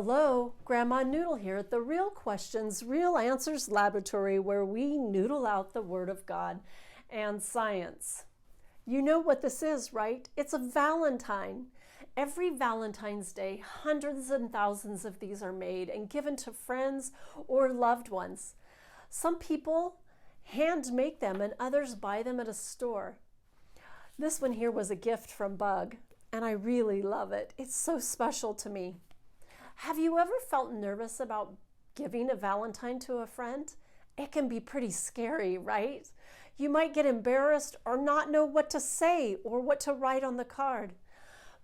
Hello, Grandma Noodle here at the Real Questions, Real Answers Laboratory, where we noodle out the Word of God and science. You know what this is, right? It's a Valentine. Every Valentine's Day, hundreds and thousands of these are made and given to friends or loved ones. Some people hand make them and others buy them at a store. This one here was a gift from Bug, and I really love it. It's so special to me. Have you ever felt nervous about giving a Valentine to a friend? It can be pretty scary, right? You might get embarrassed or not know what to say or what to write on the card.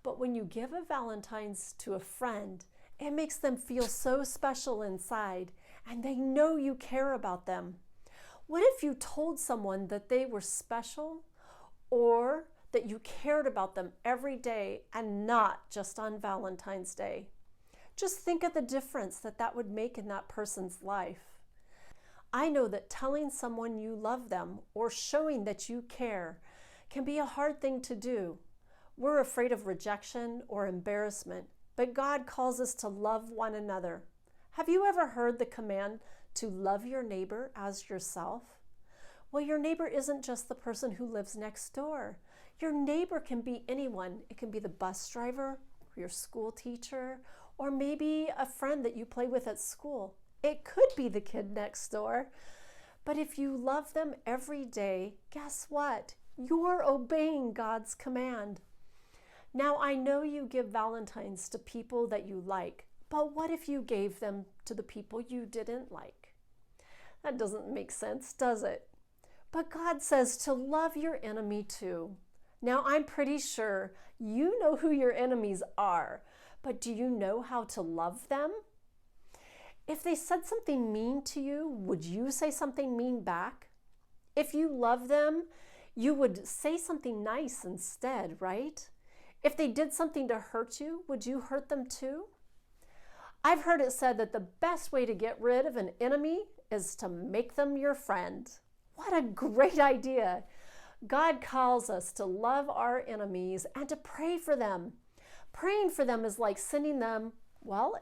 But when you give a Valentine's to a friend, it makes them feel so special inside, and they know you care about them. What if you told someone that they were special, or that you cared about them every day and not just on Valentine's Day? Just think of the difference that would make in that person's life. I know that telling someone you love them or showing that you care can be a hard thing to do. We're afraid of rejection or embarrassment, but God calls us to love one another. Have you ever heard the command to love your neighbor as yourself? Well, your neighbor isn't just the person who lives next door. Your neighbor can be anyone. It can be the bus driver, or your school teacher, or maybe a friend that you play with at school. It could be the kid next door. But if you love them every day, guess what? You're obeying God's command. Now, I know you give Valentines to people that you like, but what if you gave them to the people you didn't like? That doesn't make sense, does it? But God says to love your enemy too. Now, I'm pretty sure you know who your enemies are, but do you know how to love them? If they said something mean to you, would you say something mean back? If you love them, you would say something nice instead, right? If they did something to hurt you, would you hurt them too? I've heard it said that the best way to get rid of an enemy is to make them your friend. What a great idea! God calls us to love our enemies and to pray for them. Praying for them is like sending them,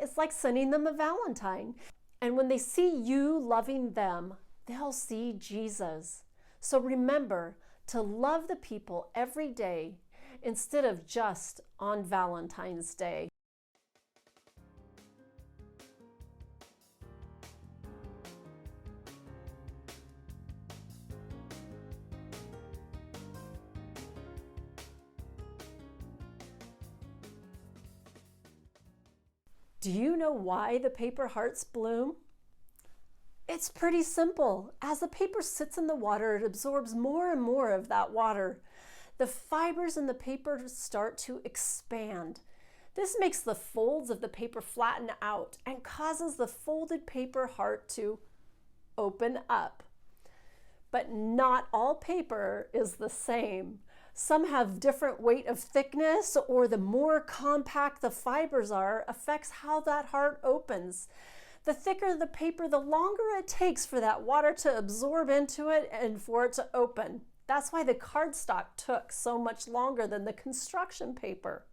it's like sending them a Valentine. And when they see you loving them, they'll see Jesus. So remember to love the people every day instead of just on Valentine's Day. Do you know why the paper hearts bloom? It's pretty simple. As the paper sits in the water, it absorbs more and more of that water. The fibers in the paper start to expand. This makes the folds of the paper flatten out and causes the folded paper heart to open up. But not all paper is the same. Some have different weight of thickness, or the more compact the fibers are affects how that heart opens. The thicker the paper, the longer it takes for that water to absorb into it and for it to open. That's why the cardstock took so much longer than the construction paper.